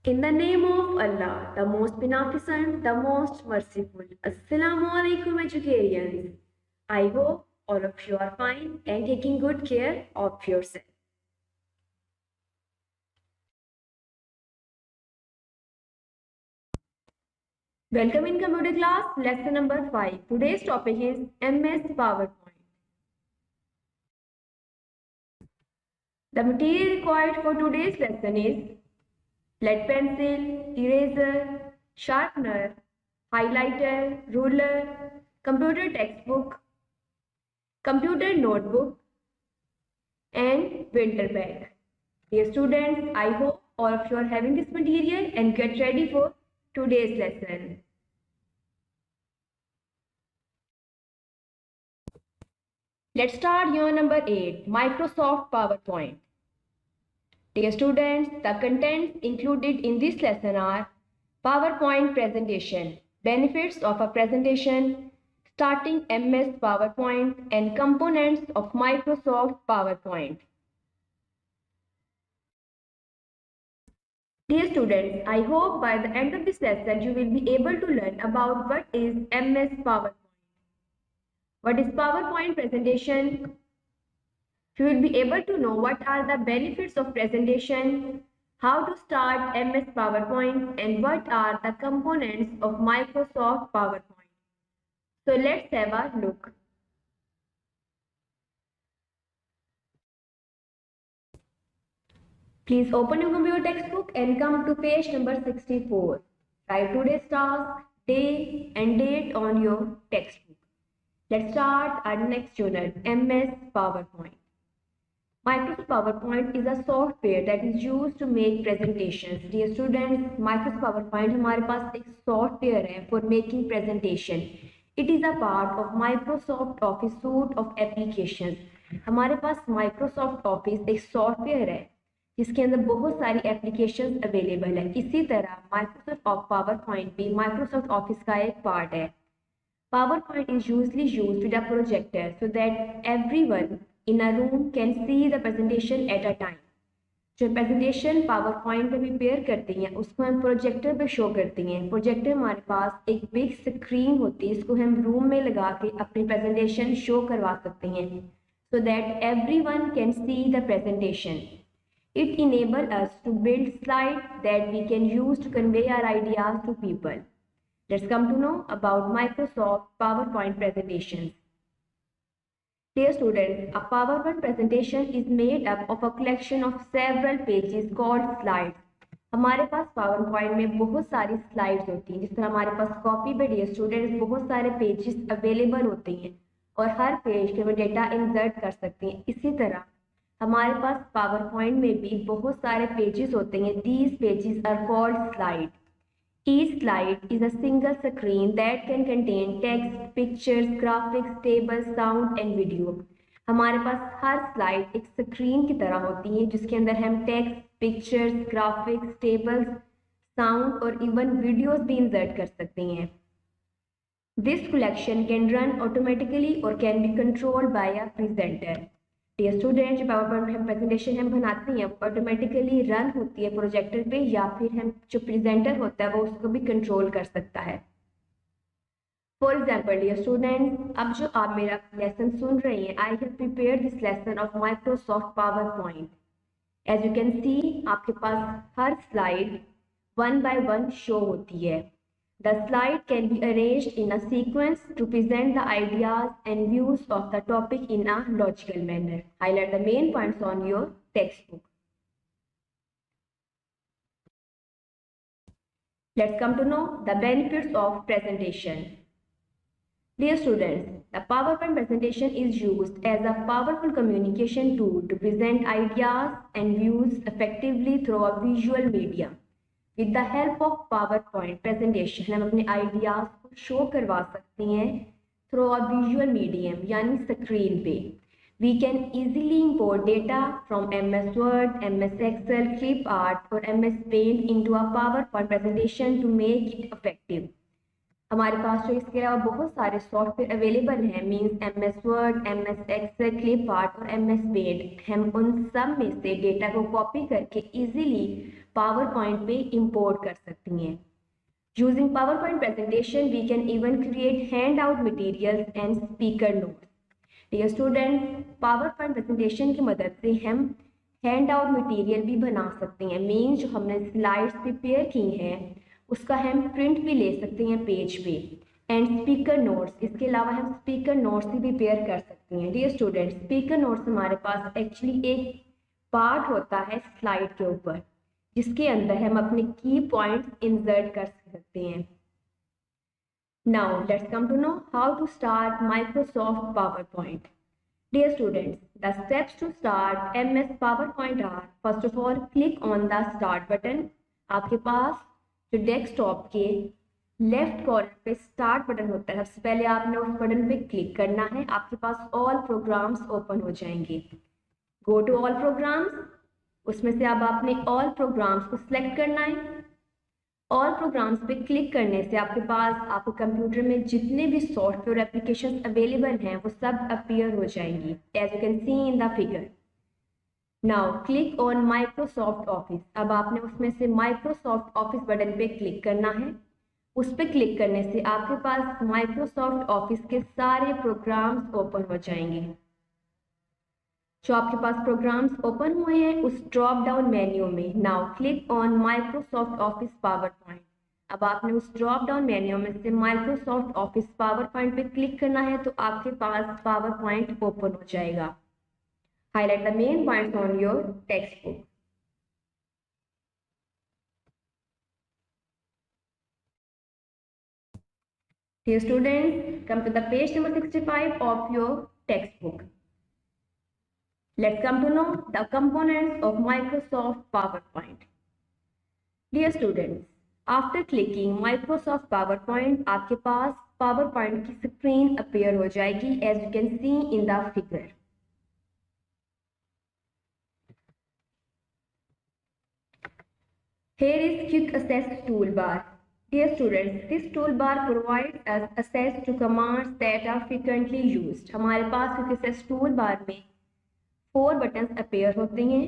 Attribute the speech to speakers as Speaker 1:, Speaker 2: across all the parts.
Speaker 1: In the name of Allah, the most beneficent, the most merciful. Assalamu alaikum, educarians. I hope all of you are fine and taking good care of yourself. Welcome in computer class, lesson number 5. Today's topic is MS PowerPoint. The material required for today's lesson is lead pencil, eraser, sharpener, highlighter, ruler, computer textbook, computer notebook, and winter bag. Dear students, I hope all of you are having this material and get ready for today's lesson. Let's start unit number 8, Microsoft PowerPoint. Dear students, the contents included in this lesson are PowerPoint presentation, benefits of a presentation, starting MS PowerPoint, and components of Microsoft PowerPoint. Dear students, I hope by the end of this lesson you will be able to learn about what is MS PowerPoint. What is PowerPoint presentation? You will be able to know what are the benefits of presentation, how to start MS PowerPoint, and what are the components of Microsoft PowerPoint. So let's have a look. Please open your computer textbook and come to page number 64. Write today's task, day and date on your textbook. Let's start our next unit, MS PowerPoint. Microsoft PowerPoint is a software that is used to make presentations. Dear students, Microsoft PowerPoint हमारे पास एक software है for making presentation. It is a part of Microsoft Office suite of applications. हमारे पास Microsoft Office एक software है जिसके अंदर बहुत सारी एप्लीकेशंस अवेलेबल है. इसी तरह Microsoft PowerPoint भी Microsoft Office का एक पार्ट है. PowerPoint is usually used with a projector so that everyone in a room can see the presentation at a time. जो presentation PowerPoint में प्रिपेयर करते हैं उसको हम प्रोजेक्टर पे शो करते हैं. प्रोजेक्टर हमारे पास एक बिग स्क्रीन होती है, इसको हम रूम में लगा के अपनी प्रेजेंटेशन शो करवा सकते हैं so that everyone can see the presentation. It enables us to build slides that we can use to convey our ideas to people. Let's come to know about Microsoft PowerPoint presentations. Dear students, a PowerPoint presentation is made up of a collection of several pages called slides. हमारे पास PowerPoint में बहुत सारी slides होती हैं. जिस तरह हमारे पास copy पे dear students बहुत सारे pages अवेलेबल होते हैं और हर पेज के में डेटा इंसर्ट कर सकते हैं. इसी तरह हमारे पास PowerPoint में भी बहुत सारे पेजेस होते हैं. These pages are called slides. Each slide is a single screen that can contain text, pictures, graphics, tables, sound and video. हमारे पास हर स्लाइड एक स्क्रीन की तरह होती है जिसके अंदर हम text, pictures, graphics, tables, sound और इवन वीडियोस भी इंसर्ट कर सकते हैं. This collection can run automatically or can be controlled by a presenter. Dear student, जो पावरपॉइंट प्रेजेंटेशन हम बनाते हैं वो ऑटोमेटिकली रन होती है प्रोजेक्टर पे या फिर हम जो प्रेजेंटर होता है वो उसको भी कंट्रोल कर सकता है. फॉर एग्जाम्पल डियर स्टूडेंट, अब जो आप मेरा लेसन सुन रहे हैं, I have prepared this lesson of Microsoft PowerPoint. As you can see आपके पास हर slide one by one show होती है. The slide can be arranged in a sequence to present the ideas and views of the topic in a logical manner. Highlight the main points on your textbook. Let's come to know the benefits of presentation. Dear students, the PowerPoint presentation is used as a powerful communication tool to present ideas and views effectively through a visual medium. With the help of PowerPoint presentation हम अपने ideas को show करवा सकते हैं through a visual medium यानी screen पे. We can easily import data from MS Word, MS Excel, ClipArt or MS Paint into a PowerPoint presentation to make it effective. हमारे पास जो इसके अलावा बहुत सारे सॉफ्टवेयर अवेलेबल हैं, means MS word, MS Excel, clip art और MS paint. हम उन सब में से डेटा को कॉपी करके इजीली पावर पॉइंट पे इंपोर्ट कर सकती हैं। Using PowerPoint presentation, we can even create handout materials and speaker notes. Dear students, PowerPoint presentation की मदद से हम handout material भी बना सकते हैं। मीन जो हमने स्लाइड्स प्रिपेयर की हैं उसका हम प्रिंट भी ले सकते हैं पेज पे। एंड स्पीकर नोट्स, इसके अलावा हम स्पीकर नोट्स भी प्रिपेयर कर सकते हैं। डियर स्टूडेंट्स, स्पीकर नोट्स हमारे पास एक्चुअली एक पार्ट होता है स्लाइड के ऊपर, जिसके अंदर हम अपने की पॉइंट्स इंसर्ट कर सकते हैं। Now let's come to know how to start Microsoft PowerPoint. Dear students, the steps to start MS PowerPoint are, first of all, click on the start button. आपके पास जो डेस्कटॉप के लेफ्ट कॉर्नर पे start button होता है, सबसे पहले आपने उस बटन पे क्लिक करना है। आपके पास ऑल प्रोग्राम्स ओपन हो जाएंगे। गो टू ऑल प्रोग्राम्स, उसमें से अब आपने ऑल प्रोग्राम्स को सिलेक्ट करना है। ऑल प्रोग्राम्स पे क्लिक करने से आपके पास आपको कंप्यूटर में जितने भी सॉफ्टवेयर एप्लीकेशंस अवेलेबल हैं वो सब अपीयर हो जाएंगी, as you can see in the figure. Now click on Microsoft Office. अब आपने उसमें से माइक्रोसॉफ्ट ऑफिस बटन पे क्लिक करना है। उस पर क्लिक करने से आपके पास माइक्रोसॉफ्ट ऑफिस के सारे प्रोग्राम्स ओपन हो जाएंगे। जो आपके पास प्रोग्राम्स ओपन हुए हैं उस ड्रॉप डाउन मेन्यू में now click on Microsoft office PowerPoint. अब आपने उस ड्रॉप डाउन मेन्यू में से माइक्रोसॉफ्ट ऑफिस पावरपॉइंट पे क्लिक करना है तो आपके पास पावरपॉइंट ओपन हो जाएगा। Highlight the main points on your text book. Dear students, come to the page number 65 of your textbook. Let's come to know the components of Microsoft PowerPoint. Dear students, after clicking Microsoft PowerPoint, आपके पास PowerPoint की screen appear हो जाएगी, as you can see in the figure. Here is Quick Access toolbar. Dear students, this toolbar provides us access to commands that are frequently used. हमारे पास Quick Access toolbar में 4 buttons appear होते हैं,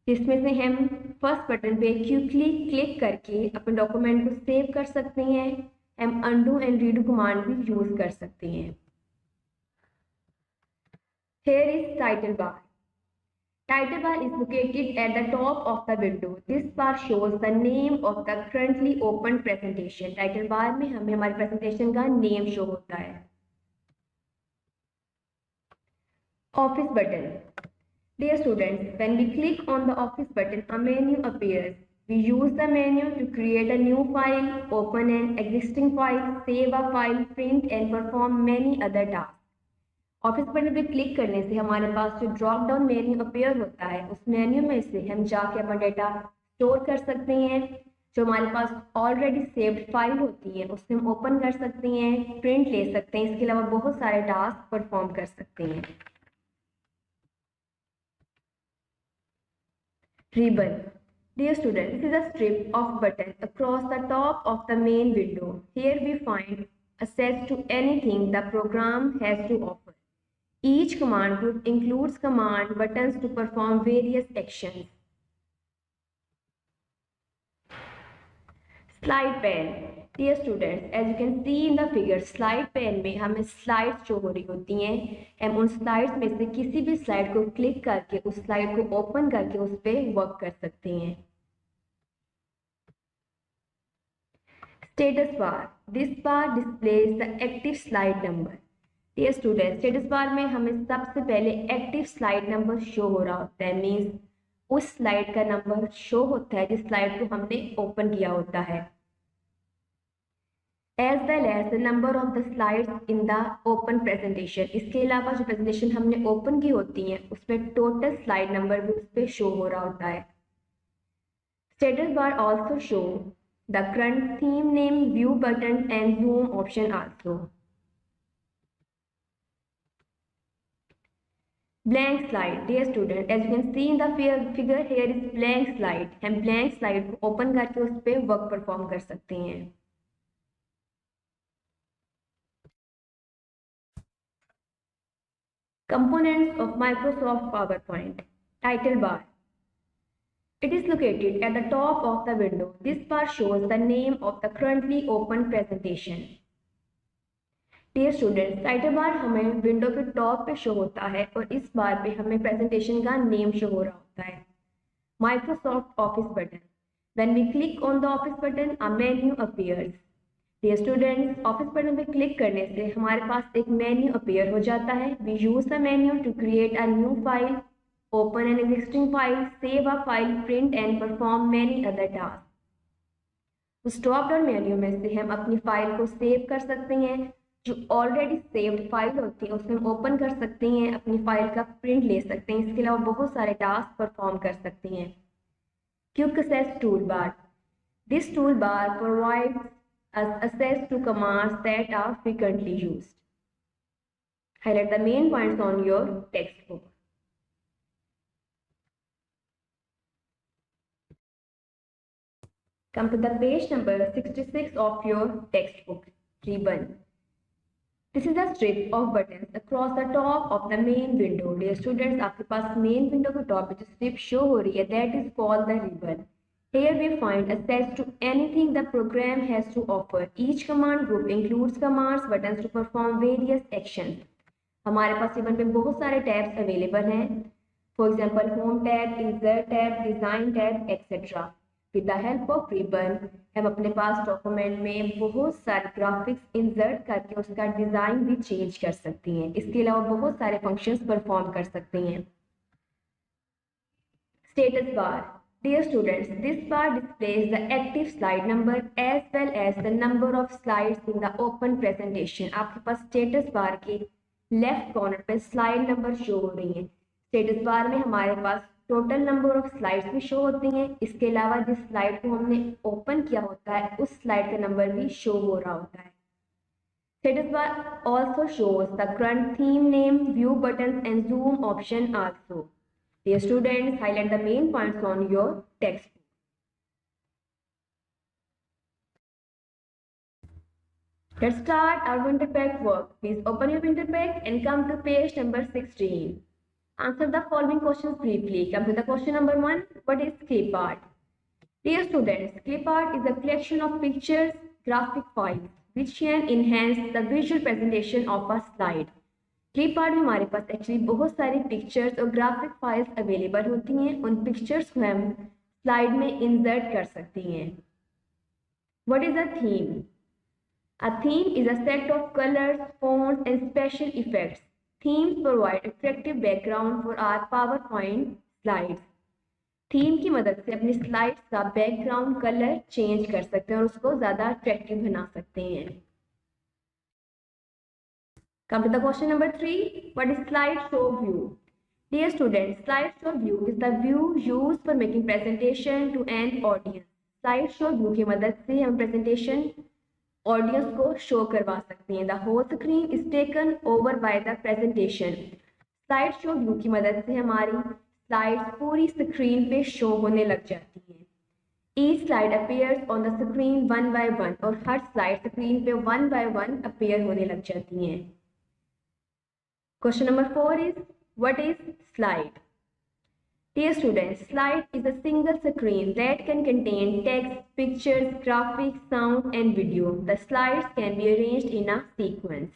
Speaker 1: जिसमें से हम first button पे quickly click करके अपने डॉक्यूमेंट को सेव कर सकते हैं। हम अनडू एंड रीडू कमांड भी यूज कर सकते हैं। Here is title bar. Title bar is located at the top of the window. This bar shows the name of the currently open presentation. Title bar में हमें हमारी presentation का name show होता है। Office button. Dear students, when we click on the Office button, a menu appears. We use the menu to create a new file, open an existing file, save a file, print and perform many other tasks. Office button पे click करने से हमारे पास जो drop down menu appear होता है उस menu में से हम जाके अपना डेटा स्टोर कर सकते हैं। जो हमारे पास ऑलरेडी सेव्ड फाइल होती है उससे हम ओपन कर सकते हैं, प्रिंट ले सकते हैं, इसके अलावा बहुत सारे टास्क परफॉर्म कर सकते हैं। Ribbon. Dear students, this is a strip of button across the top of the main window. Here we find access to anything the program has to offer. Each command group includes command buttons to perform various actions. Slide pane. Dear students, as you can see in the figure, slide pane में हमें slides जो हो रही होती हैं, हम उन slides में से किसी भी slide को क्लिक करके उस slide को open करके उस पर वर्क कर सकते हैं। Status bar. This bar displays the active slide number. Dear students, status bar में हमें सबसे पहले active slide number शो हो रहा होता है, मीन्स उस स्लाइड का नंबर शो होता है जिस स्लाइड को हमने ओपन किया होता है, as well as the number of the slides in the open presentation. इसके अलावा जो प्रेजेंटेशन हमने ओपन की होती हैं उसमें टोटल स्लाइड नंबर भी उस पर शो हो रहा होता है। Status bar also show the current theme name, view button and zoom option also. Blank slide. Dear student, as you can see in the figure, here is blank slide. हम blank slide को open करके उस पर work perform कर सकते हैं। Components of Microsoft PowerPoint. Title bar. It is located at the top of the window. This bar shows the name of the currently open presentation. Dear students, title bar हमें window के top पे show होता है और इस बार पे हमें presentation का नेम शो हो रहा होता है. Microsoft Office button. When we click on the office button a menu appears. Dear students, office button पे क्लिक करने से हमारे पास एक मेन्यू अपीयर हो जाता है. We use the menu to create a new file, open an existing file, save a file, print and perform many other task. उस drop down menu में से हम अपनी फाइल को सेव कर सकते हैं. जो ऑलरेडी सेव्ड फाइल होती है उसमें हम ओपन कर सकते हैं, अपनी फाइल का प्रिंट ले सकते हैं. इसके अलावा बहुत सारे टास्क परफॉर्म कर सकते हैं. Quick access tool bar. This tool bar provides access to commands that are frequently used. Highlight the main points on your textbook. Come to the page number 66 of your textbook. Ribbon. This is a strip of buttons across the top of the main window. Dear students, आपके पास main window के top पे जो strip show हो रही है, that is called the ribbon. Here we find access to anything the program has to offer. Each command group includes commands, buttons to perform various actions. हमारे पास ribbon पे बहुत सारे टैब्स अवेलेबल हैं. For example home tab, insert tab, design tab etcetera. With the help of ribbon हम अपने पास document में बहुत सारे ग्राफिक्स इंसर्ट करके उसका डिज़ाइन भी चेंज कर सकती हैं. इसके अलावा बहुत सारे फंक्शंस परफॉर्म कर सकती हैं. Status bar. Dear students, this bar displays the active slide number as well as the number of slides in the open presentation. आपके पास स्टेटस बार के लेफ्ट कॉर्नर पे स्लाइड नंबर शो हो रही है. Status bar में हमारे पास total number of slides भी show होती हैं. इसके अलावा जिस स्लाइड को हमने ओपन किया होता है उस स्लाइड का नंबर भी शो हो रहा होता है. Status bar also shows the current theme name, view buttons and zoom option also. Dear students, highlight the main points on your textbook. Let's start our winter pack work. Please open your winter pack and come to page number 16. Answer the following questions briefly. Come to the question number 1. What is clip art? Dear students, clip art is a collection of pictures, graphic files, which can enhance the visual presentation of a slide. Clip art में हमारे पास actually बहुत सारी pictures और graphic files available होती हैं. उन pictures को हम स्लाइड में इंसर्ट कर सकती हैं. What is a theme? A theme is a set of colours, fonts and special effects. Themes provide attractive background for our PowerPoint slides. Theme की मदद से अपनी स्लाइड्स का बैकग्राउंड कलर चेंज कर सकते हैं और उसको ज़्यादा अट्रैक्टिव बना सकते हैं. Come to the question number 3. What is slideshow view? Dear students, slideshow view is the view used for making presentation to an audience. Slideshow view की मदद से हम presentation audience को show करवा सकते हैं. The whole screen is taken over by the presentation. Slideshow view की मदद से हमारी slides पूरी screen पे show होने लग जाती हैं. Each slide appears on the screen one by one. और हर slide screen पे one by one appear होने लग जाती हैं. Question number 4 is, what is slide? Dear students, slide is a single screen that can contain text, pictures, graphics, sound and video. The slides can be arranged in a sequence.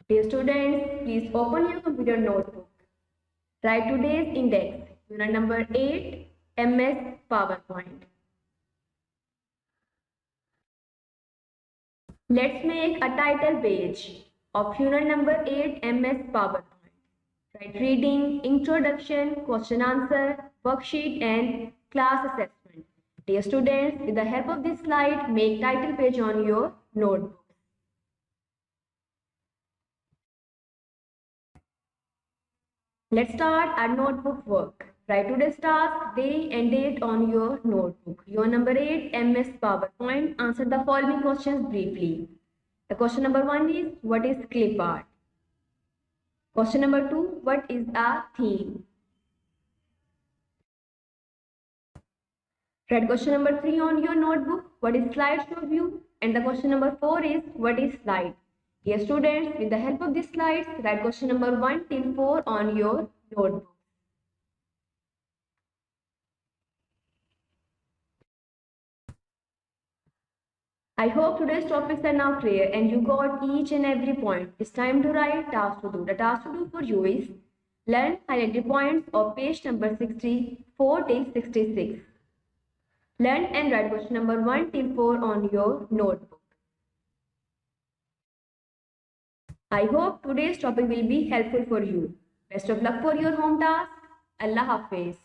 Speaker 1: Dear students, please open your computer notebook. Write today's index, unit number 8, MS PowerPoint. Let's make a title page of unit number 8 MS PowerPoint. Write reading, introduction, question answer, worksheet and class assessment. Dear students, with the help of this slide, make title page on your notebook. Let's start our notebook work. Write today's task, day and date on your notebook. Your number 8 MS PowerPoint. Answer the following questions briefly. The question number 1 is, what is clip art? Question number 2, what is a theme? Write question number 3 on your notebook. What is slideshow view? And the question number 4 is, what is slide? Dear students, with the help of these slides, write question number 1 till 4 on your notebook. I hope today's topics are now clear and you got each and every point. It's time to write task to do. The task to do for you is learn highlighted points of page number 64 till 66. Learn and write question number 1 till 4 on your notebook. I hope today's topic will be helpful for you. Best of luck for your home task. Allah Hafiz.